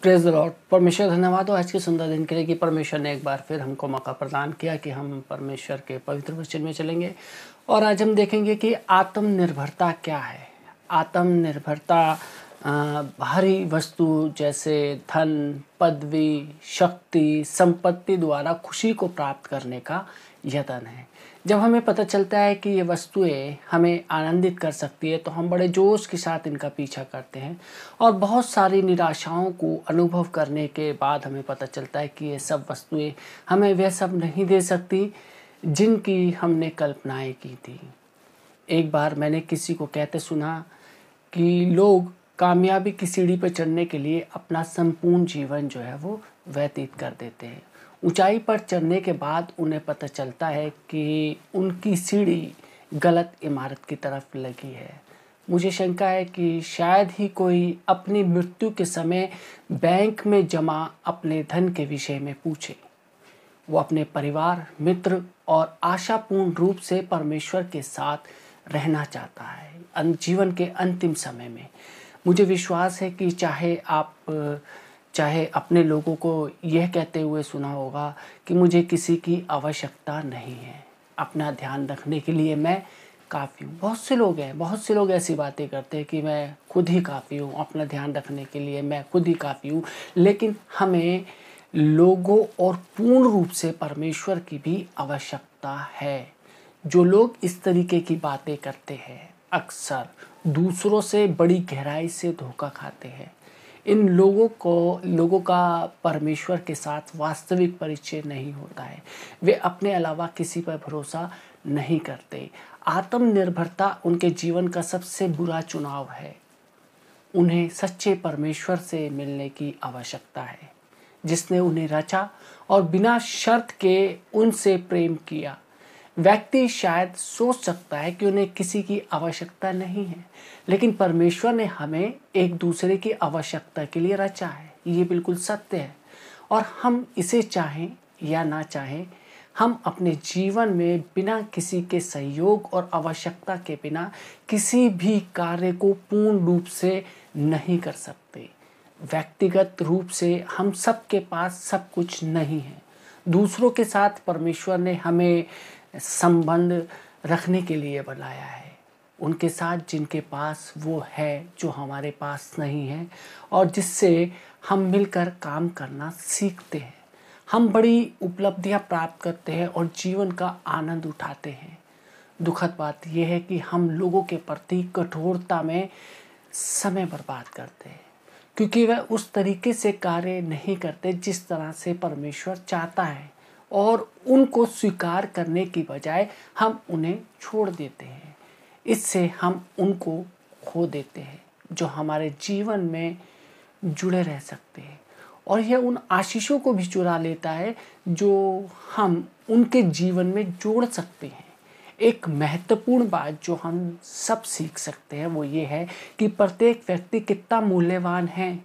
Praise the Lord. परमेश्वर धन्यवाद हो आज के सुंदर दिन के लिए कि परमेश्वर ने एक बार फिर हमको मौका प्रदान किया कि हम परमेश्वर के पवित्र वचन में चलेंगे। और आज हम देखेंगे कि आत्मनिर्भरता क्या है। आत्मनिर्भरता बाहरी वस्तु जैसे धन, पदवी, शक्ति, संपत्ति द्वारा खुशी को प्राप्त करने का यत्न है। जब हमें पता चलता है कि ये वस्तुएं हमें आनंदित कर सकती है तो हम बड़े जोश के साथ इनका पीछा करते हैं। और बहुत सारी निराशाओं को अनुभव करने के बाद हमें पता चलता है कि ये सब वस्तुएं हमें वह सब नहीं दे सकती जिनकी हमने कल्पनाएं की थी। एक बार मैंने किसी को कहते सुना कि लोग कामयाबी की सीढ़ी पर चढ़ने के लिए अपना संपूर्ण जीवन जो है वो व्यतीत कर देते हैं। ऊंचाई पर चढ़ने के बाद उन्हें पता चलता है कि उनकी सीढ़ी गलत इमारत की तरफ लगी है। मुझे शंका है कि शायद ही कोई अपनी मृत्यु के समय बैंक में जमा अपने धन के विषय में पूछे। वो अपने परिवार, मित्र और आशापूर्ण रूप से परमेश्वर के साथ रहना चाहता है जीवन के अंतिम समय में। मुझे विश्वास है कि चाहे अपने लोगों को यह कहते हुए सुना होगा कि मुझे किसी की आवश्यकता नहीं है, अपना ध्यान रखने के लिए मैं काफ़ी हूँ। बहुत से लोग ऐसी बातें करते हैं कि मैं खुद ही काफ़ी हूँ, अपना ध्यान रखने के लिए मैं खुद ही काफ़ी हूँ। लेकिन हमें लोगों और पूर्ण रूप से परमेश्वर की भी आवश्यकता है। जो लोग इस तरीके की बातें करते हैं अक्सर दूसरों से बड़ी गहराई से धोखा खाते हैं। इन लोगों का परमेश्वर के साथ वास्तविक परिचय नहीं होता है। वे अपने अलावा किसी पर भरोसा नहीं करते। आत्मनिर्भरता उनके जीवन का सबसे बुरा चुनाव है। उन्हें सच्चे परमेश्वर से मिलने की आवश्यकता है, जिसने उन्हें रचा और बिना शर्त के उनसे प्रेम किया। व्यक्ति शायद सोच सकता है कि उन्हें किसी की आवश्यकता नहीं है, लेकिन परमेश्वर ने हमें एक दूसरे की आवश्यकता के लिए रचा है। ये बिल्कुल सत्य है। और हम इसे चाहें या ना चाहें, हम अपने जीवन में बिना किसी के सहयोग और आवश्यकता के बिना किसी भी कार्य को पूर्ण रूप से नहीं कर सकते। व्यक्तिगत रूप से हम सबके पास सब कुछ नहीं है। दूसरों के साथ परमेश्वर ने हमें संबंध रखने के लिए बनाया है, उनके साथ जिनके पास वो है जो हमारे पास नहीं है, और जिससे हम मिलकर काम करना सीखते हैं। हम बड़ी उपलब्धियां प्राप्त करते हैं और जीवन का आनंद उठाते हैं। दुखद बात यह है कि हम लोगों के प्रति कठोरता में समय बर्बाद करते हैं, क्योंकि वह उस तरीके से कार्य नहीं करते जिस तरह से परमेश्वर चाहता है, और उनको स्वीकार करने की बजाय हम उन्हें छोड़ देते हैं। इससे हम उनको खो देते हैं जो हमारे जीवन में जुड़े रह सकते हैं, और यह उन आशीषों को भी चुरा लेता है जो हम उनके जीवन में जोड़ सकते हैं। एक महत्वपूर्ण बात जो हम सब सीख सकते हैं वो ये है कि प्रत्येक व्यक्ति कितना मूल्यवान है।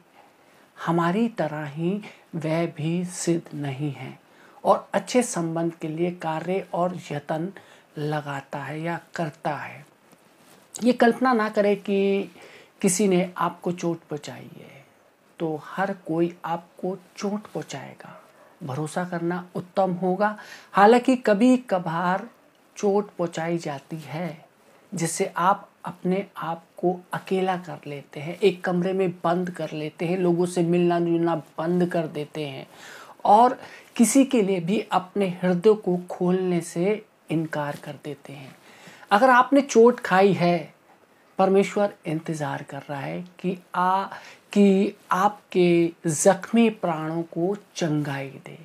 हमारी तरह ही वह भी सिद्ध नहीं है और अच्छे संबंध के लिए कार्य और यत्न लगाता है या करता है। ये कल्पना ना करें कि किसी ने आपको चोट पहुंचाई है तो हर कोई आपको चोट पहुंचाएगा। भरोसा करना उत्तम होगा। हालांकि कभी कभार चोट पहुंचाई जाती है जिससे आप अपने आप को अकेला कर लेते हैं, एक कमरे में बंद कर लेते हैं, लोगों से मिलना जुलना बंद कर देते हैं और किसी के लिए भी अपने हृदय को खोलने से इनकार कर देते हैं। अगर आपने चोट खाई है, परमेश्वर इंतज़ार कर रहा है कि आपके जख्मी प्राणों को चंगाई दे।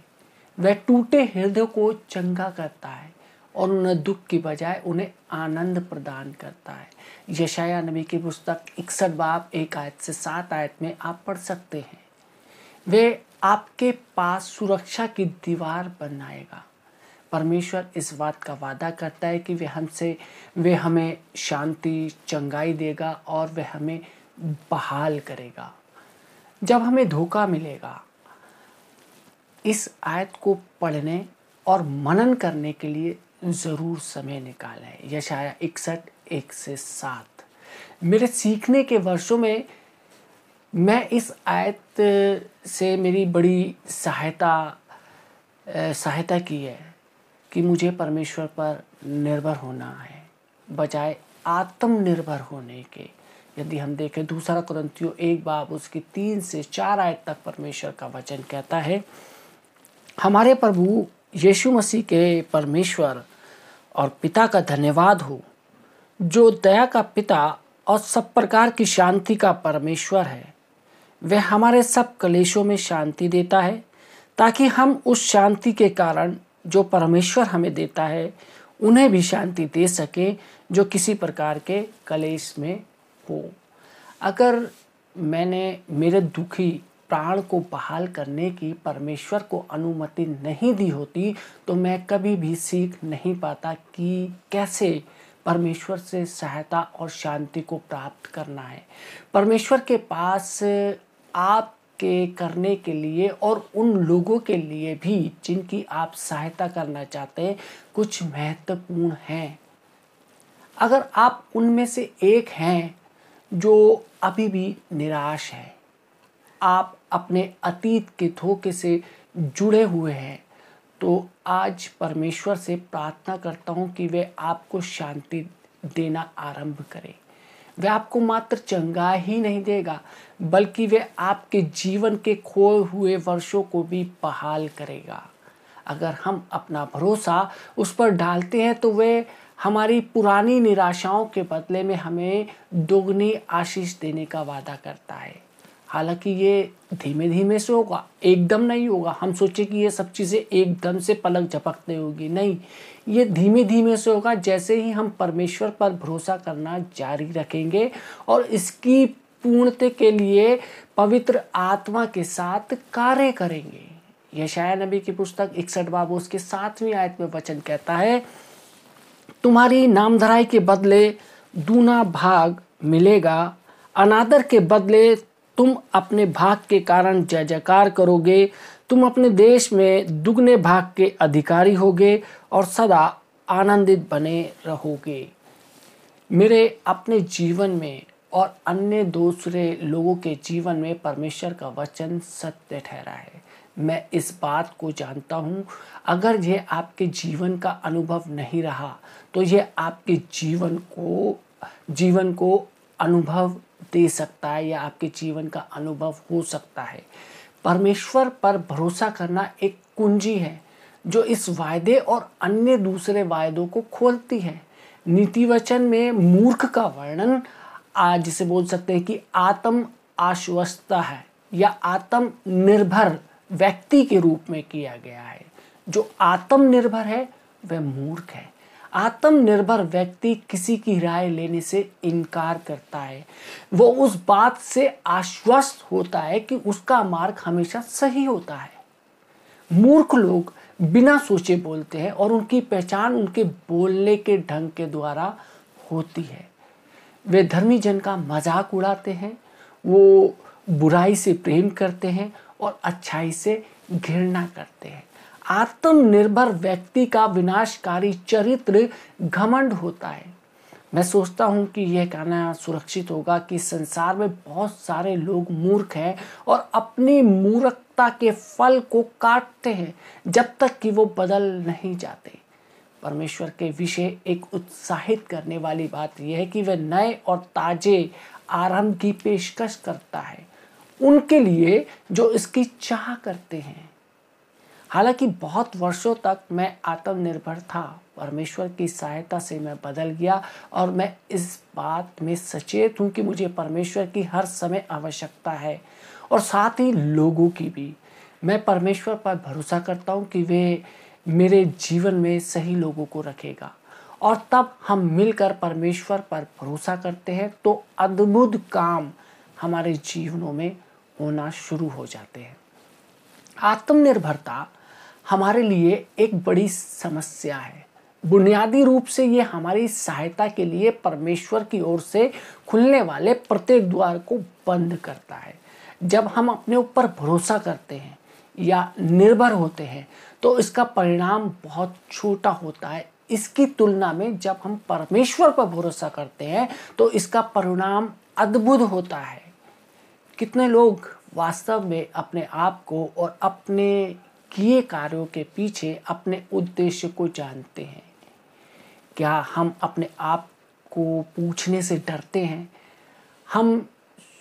वह टूटे हृदय को चंगा करता है और उन्हें दुख की बजाय उन्हें आनंद प्रदान करता है। यशायाह नबी की पुस्तक 61 बाब 1 आयत से 7 आयत में आप पढ़ सकते हैं। वे आपके पास सुरक्षा की दीवार बनाएगा। परमेश्वर इस बात का वादा करता है कि वे हमें शांति, चंगाई देगा और वह हमें बहाल करेगा जब हमें धोखा मिलेगा। इस आयत को पढ़ने और मनन करने के लिए ज़रूर समय निकालें। यशायाह 61 1 से 7। मेरे सीखने के वर्षों में मैं इस आयत से मेरी बड़ी सहायता की है कि मुझे परमेश्वर पर निर्भर होना है बजाय आत्मनिर्भर होने के। यदि हम देखें दूसरा कुरिन्थियों 1 उसकी 3 से 4 आयत तक परमेश्वर का वचन कहता है, हमारे प्रभु यीशु मसीह के परमेश्वर और पिता का धन्यवाद हो, जो दया का पिता और सब प्रकार की शांति का परमेश्वर है। वह हमारे सब कलेशों में शांति देता है, ताकि हम उस शांति के कारण जो परमेश्वर हमें देता है उन्हें भी शांति दे सके जो किसी प्रकार के कलेश में हो। अगर मैंने मेरे दुखी प्राण को बहाल करने की परमेश्वर को अनुमति नहीं दी होती तो मैं कभी भी सीख नहीं पाता कि कैसे परमेश्वर से सहायता और शांति को प्राप्त करना है। परमेश्वर के पास आपके करने के लिए और उन लोगों के लिए भी जिनकी आप सहायता करना चाहते हैं कुछ महत्वपूर्ण हैं। अगर आप उनमें से एक हैं जो अभी भी निराश है, आप अपने अतीत के धोखे से जुड़े हुए हैं, तो आज परमेश्वर से प्रार्थना करता हूँ कि वे आपको शांति देना आरंभ करें। वे आपको मात्र चंगा ही नहीं देगा बल्कि वे आपके जीवन के खोए हुए वर्षों को भी बहाल करेगा। अगर हम अपना भरोसा उस पर डालते हैं तो वे हमारी पुरानी निराशाओं के बदले में हमें दोगुनी आशीष देने का वादा करता है। हालांकि ये धीमे धीमे से होगा, एकदम नहीं होगा। हम सोचे कि ये सब चीज़ें एकदम से पलक झपकते होगी, नहीं, ये धीमे धीमे से होगा। जैसे ही हम परमेश्वर पर भरोसा करना जारी रखेंगे और इसकी पूर्णता के लिए पवित्र आत्मा के साथ कार्य करेंगे। यशायाह नबी की पुस्तक 61 उसके 7वीं आयत में वचन कहता है, तुम्हारी नामधराई के बदले दूना भाग मिलेगा, अनादर के बदले तुम अपने भाग के कारण जय जयकार करोगे। तुम अपने देश में दुगने भाग के अधिकारी होगे और सदा आनंदित बने रहोगे। मेरे अपने जीवन में और अन्य दूसरे लोगों के जीवन में परमेश्वर का वचन सत्य ठहरा है। मैं इस बात को जानता हूँ, अगर यह आपके जीवन का अनुभव नहीं रहा तो यह आपके जीवन को अनुभव दे सकता है या आपके जीवन का अनुभव हो सकता है। परमेश्वर पर भरोसा करना एक कुंजी है जो इस वायदे और अन्य दूसरे वायदों को खोलती है। नीति वचन में मूर्ख का वर्णन आज जिसे बोल सकते हैं कि आत्म आश्वस्ता है या आत्मनिर्भर व्यक्ति के रूप में किया गया है। जो आत्मनिर्भर है वह मूर्ख है। आत्मनिर्भर व्यक्ति किसी की राय लेने से इनकार करता है। वो उस बात से आश्वस्त होता है कि उसका मार्ग हमेशा सही होता है। मूर्ख लोग बिना सोचे बोलते हैं और उनकी पहचान उनके बोलने के ढंग के द्वारा होती है। वे धर्मी जन का मजाक उड़ाते हैं, वो बुराई से प्रेम करते हैं और अच्छाई से घृणा करते हैं। आत्मनिर्भर व्यक्ति का विनाशकारी चरित्र घमंड होता है। मैं सोचता हूँ कि यह कहना सुरक्षित होगा कि संसार में बहुत सारे लोग मूर्ख हैं और अपनी मूर्खता के फल को काटते हैं जब तक कि वो बदल नहीं जाते। परमेश्वर के विषय एक उत्साहित करने वाली बात यह है कि वह नए और ताजे आरंभ की पेशकश करता है उनके लिए जो इसकी चाह करते हैं। हालांकि बहुत वर्षों तक मैं आत्मनिर्भर था, परमेश्वर की सहायता से मैं बदल गया और मैं इस बात में सचेत हूँ कि मुझे परमेश्वर की हर समय आवश्यकता है और साथ ही लोगों की भी। मैं परमेश्वर पर भरोसा करता हूँ कि वे मेरे जीवन में सही लोगों को रखेगा और तब हम मिलकर परमेश्वर पर भरोसा करते हैं तो अद्भुत काम हमारे जीवनों में होना शुरू हो जाते हैं। आत्मनिर्भरता हमारे लिए एक बड़ी समस्या है। बुनियादी रूप से ये हमारी सहायता के लिए परमेश्वर की ओर से खुलने वाले प्रत्येक द्वार को बंद करता है। जब हम अपने ऊपर भरोसा करते हैं या निर्भर होते हैं तो इसका परिणाम बहुत छोटा होता है। इसकी तुलना में जब हम परमेश्वर पर भरोसा करते हैं तो इसका परिणाम अद्भुत होता है, कितने लोग वास्तव में अपने आप को और अपने किए कार्यों के पीछे अपने उद्देश्य को जानते हैं? क्या हम अपने आप को पूछने से डरते हैं? हम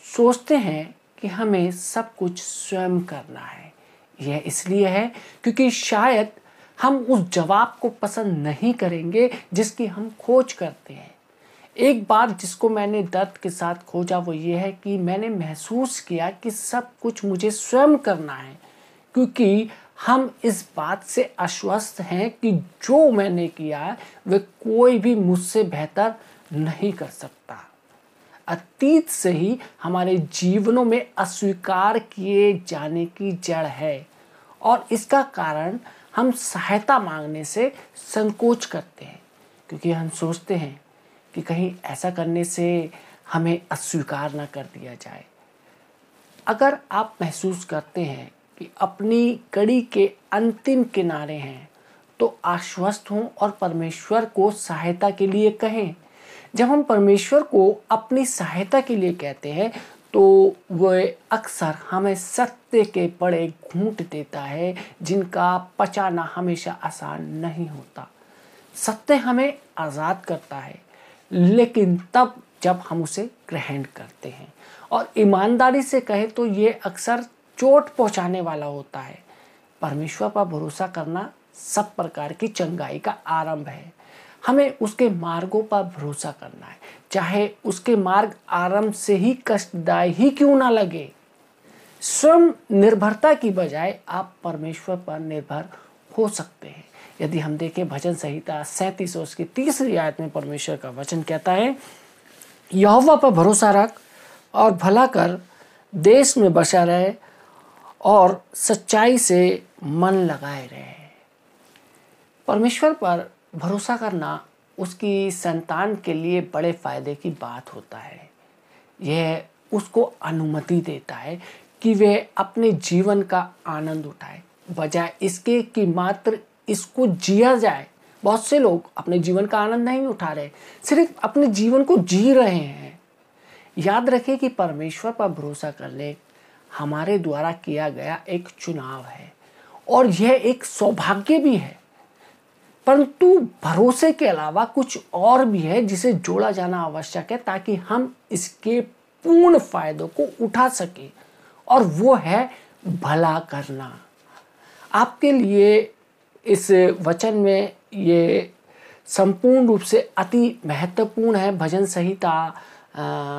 सोचते हैं कि हमें सब कुछ स्वयं करना है। यह इसलिए है क्योंकि शायद हम उस जवाब को पसंद नहीं करेंगे जिसकी हम खोज करते हैं। एक बार जिसको मैंने दर्द के साथ खोजा वो ये है कि मैंने महसूस किया कि सब कुछ मुझे स्वयं करना है, क्योंकि हम इस बात से आश्वस्त हैं कि जो मैंने किया है वह कोई भी मुझसे बेहतर नहीं कर सकता। अतीत से ही हमारे जीवनों में अस्वीकार किए जाने की जड़ है और इसका कारण हम सहायता मांगने से संकोच करते हैं, क्योंकि हम सोचते हैं कि कहीं ऐसा करने से हमें अस्वीकार ना कर दिया जाए। अगर आप महसूस करते हैं कि अपनी कड़ी के अंतिम किनारे हैं तो आश्वस्त हों और परमेश्वर को सहायता के लिए कहें। जब हम परमेश्वर को अपनी सहायता के लिए कहते हैं तो वह अक्सर हमें सत्य के बड़े घूंट देता है जिनका पचाना हमेशा आसान नहीं होता। सत्य हमें आज़ाद करता है, लेकिन तब जब हम उसे ग्रहण करते हैं, और ईमानदारी से कहें तो ये अक्सर चोट पहुंचाने वाला होता है। परमेश्वर पर भरोसा करना सब प्रकार की चंगाई का आरंभ है। हमें उसके मार्गों पर भरोसा करना है, चाहे उसके मार्ग आरंभ से ही कष्टदायी ही क्यों ना लगे। स्वयं निर्भरता की बजाय आप परमेश्वर पर निर्भर हो सकते हैं। यदि हम देखें भजन संहिता 37 और उसकी 3री आयत में परमेश्वर का वचन कहता है, यहोवा पर भरोसा रख और भला कर, देश में बसा रहे और सच्चाई से मन लगाए रहे। परमेश्वर पर भरोसा करना उसकी संतान के लिए बड़े फायदे की बात होता है। यह उसको अनुमति देता है कि वह अपने जीवन का आनंद उठाए, बजाय इसके कि मात्र इसको जिया जाए। बहुत से लोग अपने जीवन का आनंद नहीं उठा रहे, सिर्फ अपने जीवन को जी रहे हैं। याद रखें कि परमेश्वर पर भरोसा करने हमारे द्वारा किया गया एक चुनाव है और यह एक सौभाग्य भी है, परंतु भरोसे के अलावा कुछ और भी है जिसे जोड़ा जाना आवश्यक है ताकि हम इसके पूर्ण फायदों को उठा सकें, और वो है भला करना। आपके लिए इस वचन में ये संपूर्ण रूप से अति महत्वपूर्ण है। भजन संहिता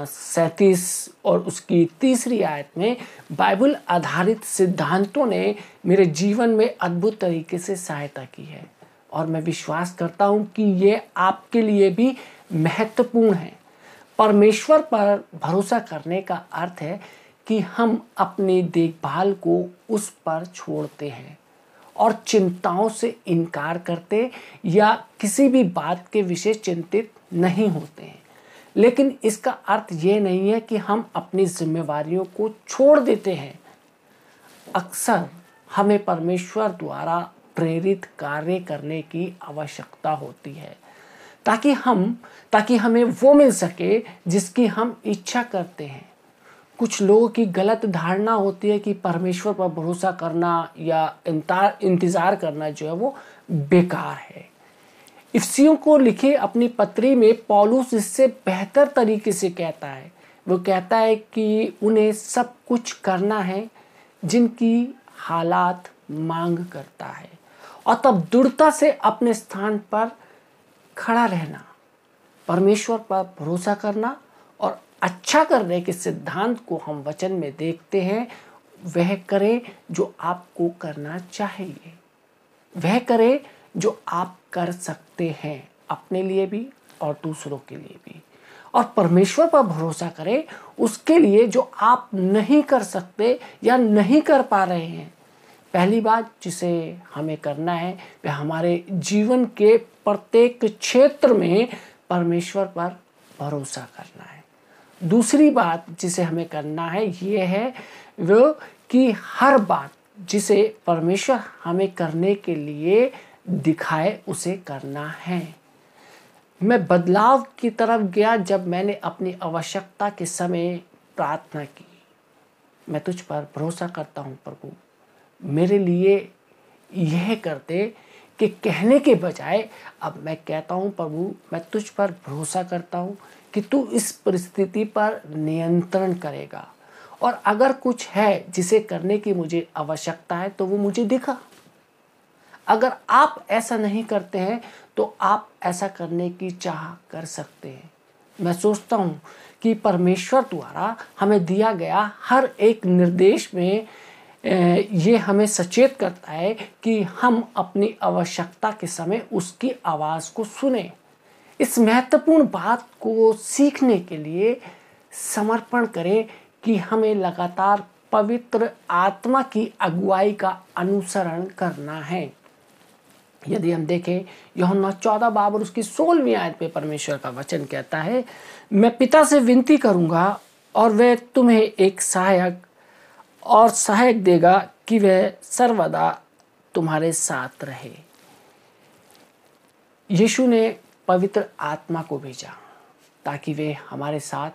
37 और उसकी 3री आयत में बाइबल आधारित सिद्धांतों ने मेरे जीवन में अद्भुत तरीके से सहायता की है, और मैं विश्वास करता हूं कि ये आपके लिए भी महत्वपूर्ण है। परमेश्वर पर भरोसा करने का अर्थ है कि हम अपनी देखभाल को उस पर छोड़ते हैं और चिंताओं से इनकार करते या किसी भी बात के विषय चिंतित नहीं होते हैं। लेकिन इसका अर्थ ये नहीं है कि हम अपनी जिम्मेवारियों को छोड़ देते हैं। अक्सर हमें परमेश्वर द्वारा प्रेरित कार्य करने की आवश्यकता होती है ताकि हमें वो मिल सके जिसकी हम इच्छा करते हैं। कुछ लोगों की गलत धारणा होती है कि परमेश्वर पर भरोसा करना या इंतजार करना जो है वो बेकार है। इफिसियों को लिखे अपनी पत्री में पौलुस इससे बेहतर तरीके से कहता है। वो कहता है कि उन्हें सब कुछ करना है जिनकी हालात मांग करता है, और तब दृढ़ता से अपने स्थान पर खड़ा रहना, परमेश्वर पर भरोसा करना और अच्छा करने के सिद्धांत को हम वचन में देखते हैं। वह करे जो आपको करना चाहिए, वह करे जो आप कर सकते हैं, अपने लिए भी और दूसरों के लिए भी, और परमेश्वर पर भरोसा करें उसके लिए जो आप नहीं कर सकते या नहीं कर पा रहे हैं। पहली बात जिसे हमें करना है वह हमारे जीवन के प्रत्येक क्षेत्र में परमेश्वर पर भरोसा करना है। दूसरी बात जिसे हमें करना है ये है वो कि हर बात जिसे परमेश्वर हमें करने के लिए दिखाए उसे करना है। मैं बदलाव की तरफ गया जब मैंने अपनी आवश्यकता के समय प्रार्थना की मैं तुझ पर भरोसा करता हूँ प्रभु। मेरे लिए यह कर दे कि कहने के बजाय अब मैं कहता हूँ प्रभु, मैं तुझ पर भरोसा करता हूँ कि तू इस परिस्थिति पर नियंत्रण करेगा, और अगर कुछ है जिसे करने की मुझे आवश्यकता है तो वो मुझे दिखा। अगर आप ऐसा नहीं करते हैं तो आप ऐसा करने की चाह कर सकते हैं। मैं सोचता हूँ कि परमेश्वर द्वारा हमें दिया गया हर एक निर्देश में ये हमें सचेत करता है कि हम अपनी आवश्यकता के समय उसकी आवाज़ को सुने। इस महत्वपूर्ण बात को सीखने के लिए समर्पण करें कि हमें लगातार पवित्र आत्मा की अगुवाई का अनुसरण करना है। यदि हम देखें यूहन्ना 14 बाब और उसकी 16वीं आयत पे परमेश्वर का वचन कहता है, मैं पिता से विनती करूंगा और वह तुम्हें एक सहायक देगा कि वह सर्वदा तुम्हारे साथ रहे। यीशु ने पवित्र आत्मा को भेजा ताकि वे हमारे साथ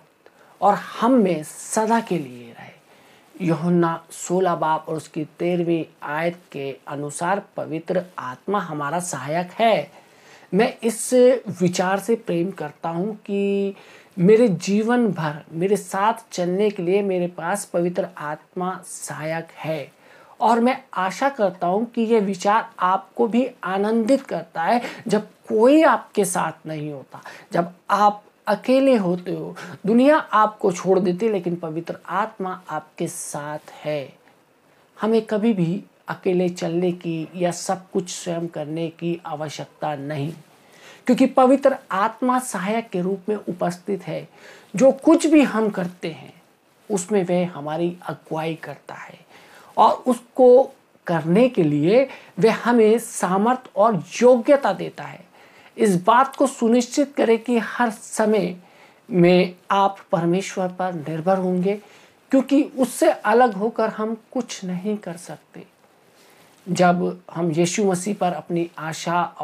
और हम में सदा के लिए रहे। यूहन्ना 16 बाब और उसकी 13वीं आयत के अनुसार पवित्र आत्मा हमारा सहायक है। मैं इस विचार से प्रेम करता हूँ कि मेरे जीवन भर मेरे साथ चलने के लिए मेरे पास पवित्र आत्मा सहायक है, और मैं आशा करता हूँ कि यह विचार आपको भी आनंदित करता है जब कोई आपके साथ नहीं होता, जब आप अकेले होते हो, दुनिया आपको छोड़ देती, लेकिन पवित्र आत्मा आपके साथ है। हमें कभी भी अकेले चलने की या सब कुछ स्वयं करने की आवश्यकता नहीं, क्योंकि पवित्र आत्मा सहायक के रूप में उपस्थित है। जो कुछ भी हम करते हैं उसमें वह हमारी अगुवाई करता है, और उसको करने के लिए वह हमें सामर्थ और योग्यता देता है। इस बात को सुनिश्चित करें कि हर समय में आप परमेश्वर पर निर्भर होंगे, क्योंकि उससे अलग होकर हम कुछ नहीं कर सकते। जब हम यीशु मसीह पर अपनी आशा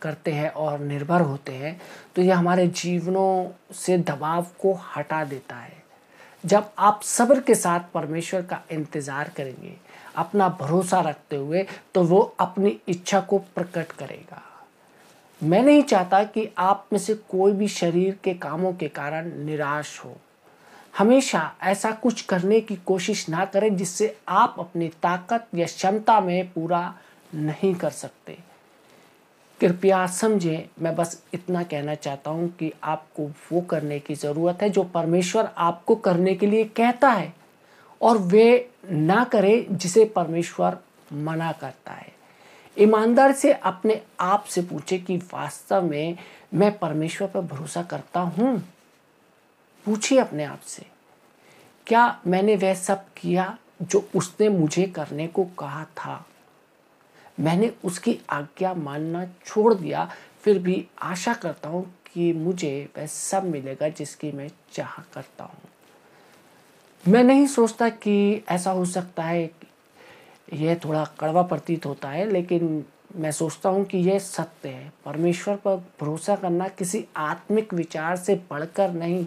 करते हैं और निर्भर होते हैं तो यह हमारे जीवनों से दबाव को हटा देता है। जब आप सब्र के साथ परमेश्वर का इंतज़ार करेंगे अपना भरोसा रखते हुए, तो वो अपनी इच्छा को प्रकट करेगा। मैं नहीं चाहता कि आप में से कोई भी शरीर के कामों के कारण निराश हो। हमेशा ऐसा कुछ करने की कोशिश ना करें जिससे आप अपनी ताकत या क्षमता में पूरा नहीं कर सकते। कृपया समझें, मैं बस इतना कहना चाहता हूँ कि आपको वो करने की ज़रूरत है जो परमेश्वर आपको करने के लिए कहता है, और वे ना करें जिसे परमेश्वर मना करता है। ईमानदार से अपने आप से पूछें कि वास्तव में मैं परमेश्वर पर भरोसा करता हूँ। पूछिए अपने आप से, क्या मैंने वह सब किया जो उसने मुझे करने को कहा था? मैंने उसकी आज्ञा मानना छोड़ दिया, फिर भी आशा करता हूँ कि मुझे वह सब मिलेगा जिसकी मैं चाह करता हूँ। मैं नहीं सोचता कि ऐसा हो सकता है, यह थोड़ा कड़वा प्रतीत होता है, लेकिन मैं सोचता हूँ कि यह सत्य है। परमेश्वर पर भरोसा करना किसी आत्मिक विचार से बढ़कर नहीं,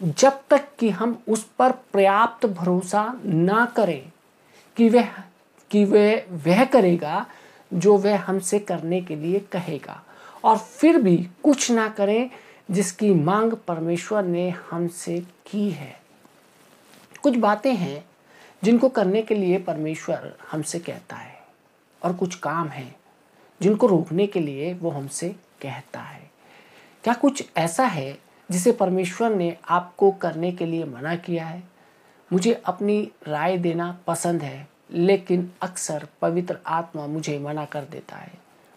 जब तक कि हम उस पर पर्याप्त भरोसा ना करें कि वह करेगा जो वह हमसे करने के लिए कहेगा, और फिर भी कुछ ना करें जिसकी मांग परमेश्वर ने हमसे की है। कुछ बातें हैं जिनको करने के लिए परमेश्वर हमसे कहता है, और कुछ काम हैं जिनको रोकने के लिए वो हमसे कहता है। क्या कुछ ऐसा है जिसे परमेश्वर ने आपको करने के लिए मना किया है? मुझे अपनी राय देना पसंद है, लेकिन अक्सर पवित्र आत्मा मुझे मना कर देता है।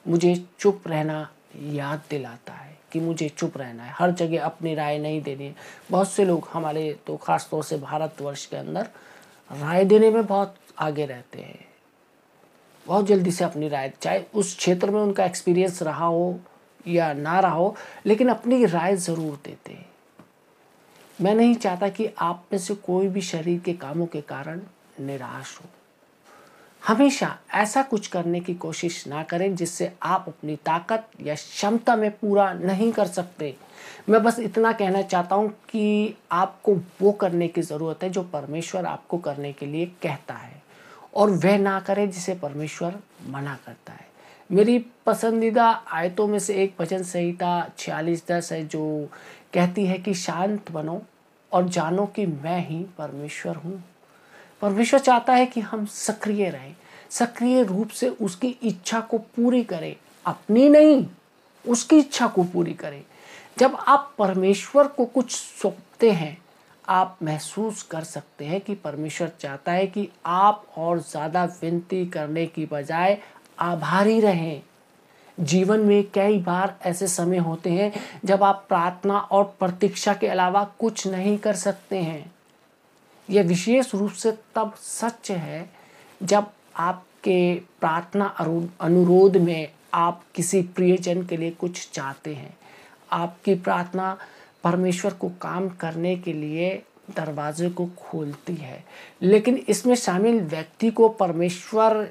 मुझे चुप रहना याद दिलाता है कि मुझे चुप रहना है, हर जगह अपनी राय नहीं देनी है। बहुत से लोग हमारे तो ख़ास तौर से भारतवर्ष के अंदर राय देने में बहुत आगे रहते हैं, बहुत जल्दी से अपनी राय, चाहे उस क्षेत्र में उनका एक्सपीरियंस रहा हो या ना रहा हो, लेकिन अपनी राय ज़रूर देते हैं। मैं नहीं चाहता कि आप में से कोई भी शरीर के कामों के कारण निराश हो। हमेशा ऐसा कुछ करने की कोशिश ना करें जिससे आप अपनी ताकत या क्षमता में पूरा नहीं कर सकते। मैं बस इतना कहना चाहता हूँ कि आपको वो करने की ज़रूरत है जो परमेश्वर आपको करने के लिए कहता है, और वह ना करें जिसे परमेश्वर मना करता है। मेरी पसंदीदा आयतों में से एक भजन संहिता 46:10 है, जो कहती है कि शांत बनो और जानो कि मैं ही परमेश्वर हूँ। परमेश्वर चाहता है कि हम सक्रिय रहें, सक्रिय रूप से उसकी इच्छा को पूरी करें, अपनी नहीं, उसकी इच्छा को पूरी करें। जब आप परमेश्वर को कुछ सौंपते हैं, आप महसूस कर सकते हैं कि परमेश्वर चाहता है कि आप और ज़्यादा विनती करने की बजाय आभारी रहें। जीवन में कई बार ऐसे समय होते हैं जब आप प्रार्थना और प्रतीक्षा के अलावा कुछ नहीं कर सकते हैं। यह विशेष रूप से तब सच है जब आपके प्रार्थना अनुरोध में आप किसी प्रियजन के लिए कुछ चाहते हैं। आपकी प्रार्थना परमेश्वर को काम करने के लिए दरवाजे को खोलती है, लेकिन इसमें शामिल व्यक्ति को परमेश्वर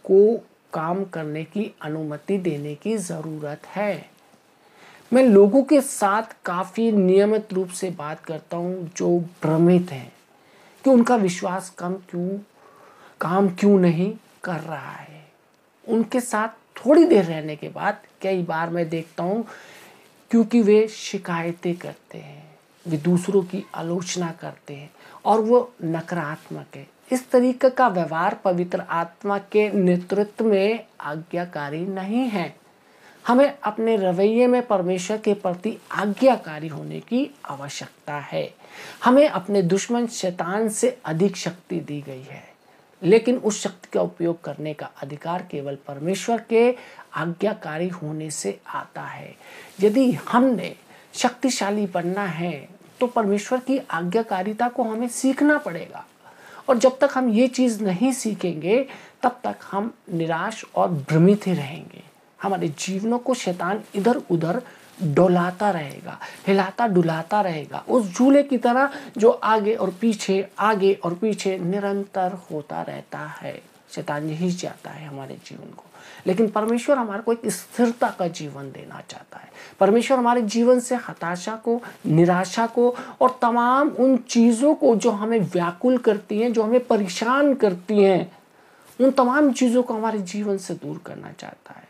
को काम करने की अनुमति देने की ज़रूरत है। मैं लोगों के साथ काफ़ी नियमित रूप से बात करता हूँ जो भ्रमित हैं कि उनका विश्वास काम क्यों नहीं कर रहा है। उनके साथ थोड़ी देर रहने के बाद कई बार मैं देखता हूँ क्योंकि वे शिकायतें करते हैं, वे दूसरों की आलोचना करते हैं और वो नकारात्मक है। इस तरीके का व्यवहार पवित्र आत्मा के नेतृत्व में आज्ञाकारी नहीं है। हमें अपने रवैये में परमेश्वर के प्रति आज्ञाकारी होने की आवश्यकता है। हमें अपने दुश्मन शैतान से अधिक शक्ति दी गई है, लेकिन उस शक्ति का उपयोग करने का अधिकार केवल परमेश्वर के आज्ञाकारी होने से आता है। यदि हमने शक्तिशाली बनना है तो परमेश्वर की आज्ञाकारिता को हमें सीखना पड़ेगा, और जब तक हम ये चीज़ नहीं सीखेंगे तब तक हम निराश और भ्रमित ही रहेंगे। हमारे जीवनों को शैतान इधर उधर डोलाता रहेगा, हिलाता डुलाता रहेगा, उस झूले की तरह जो आगे और पीछे निरंतर होता रहता है। शैतान यही चाहता है हमारे जीवन को, लेकिन परमेश्वर हमारे को एक स्थिरता का जीवन देना चाहता है। परमेश्वर हमारे जीवन से हताशा को, निराशा को और तमाम उन चीज़ों को जो हमें व्याकुल करती हैं, जो हमें परेशान करती हैं, उन तमाम चीज़ों को हमारे जीवन से दूर करना चाहता है।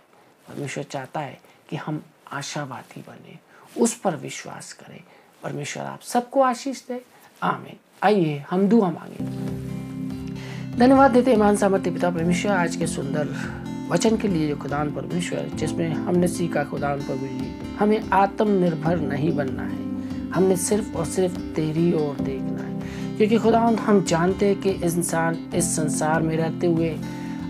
परमेश्वर चाहता है कि हम आशावादी बने, उस पर विश्वास करें। परमेश्वर आप सबको आशीष दे, आमीन। आइए हम दुआ मांगे। धन्यवाद देते हैं महान सामर्थ्य पिता परमेश्वर आज के सुंदर वचन के लिए, जो खुदान परमेश्वर जिसमें हमने सीखा खुदान परमेश्वर हमें आत्मनिर्भर नहीं बनना है, हमने सिर्फ और सिर्फ तेरी ओर देखना है। क्योंकि खुदावन हम जानते हैं कि इंसान इस संसार में रहते हुए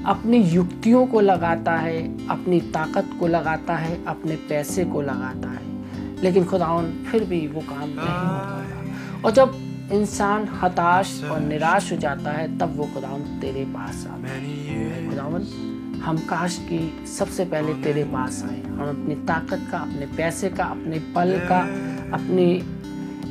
अपनी युक्तियों को लगाता है, अपनी ताकत को लगाता है, अपने पैसे को लगाता है, लेकिन खुदावन फिर भी वो काम नहीं हो पाता। और जब इंसान हताश और निराश हो जाता है तब वो खुदावन तेरे पास आता है। खुदावन हम काश की सबसे पहले तेरे पास आए, हम अपनी ताकत का, अपने पैसे का, अपने बल का, अपनी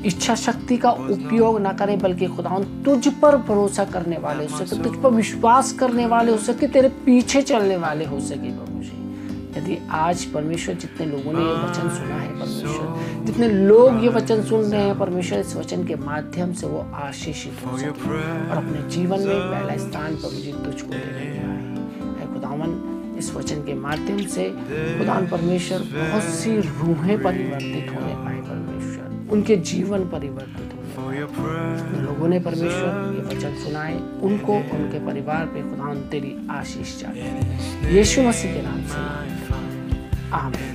इच्छा शक्ति का उपयोग ना करें, बल्कि खुदावन तुझ पर भरोसा करने वाले हो सके, तुझ पर विश्वास करने वाले हो सके, तेरे पीछे चलने वाले हो सके। प्रभु जी, यदि आज परमेश्वर जितने लोगों ने ये वचन सुना है, परमेश्वर जितने लोग ये वचन सुन रहे हैं, परमेश्वर इस वचन के माध्यम से वो आशीषित हो सके और अपने जीवन में पहला स्थान प्रभु जी तुझको देने के आए। खुदावन इस वचन के माध्यम से खुदावन परमेश्वर बहुत सी रूहें परिवर्तित होने पाए, परमेश्वर उनके जीवन परिवर्तित होने पाए। लोगों ने परमेश्वर ये वचन सुनाए, उनको उनके परिवार पे खुदावन तेरी आशीष चाहते हैं, यीशु मसीह के नाम से आमीन।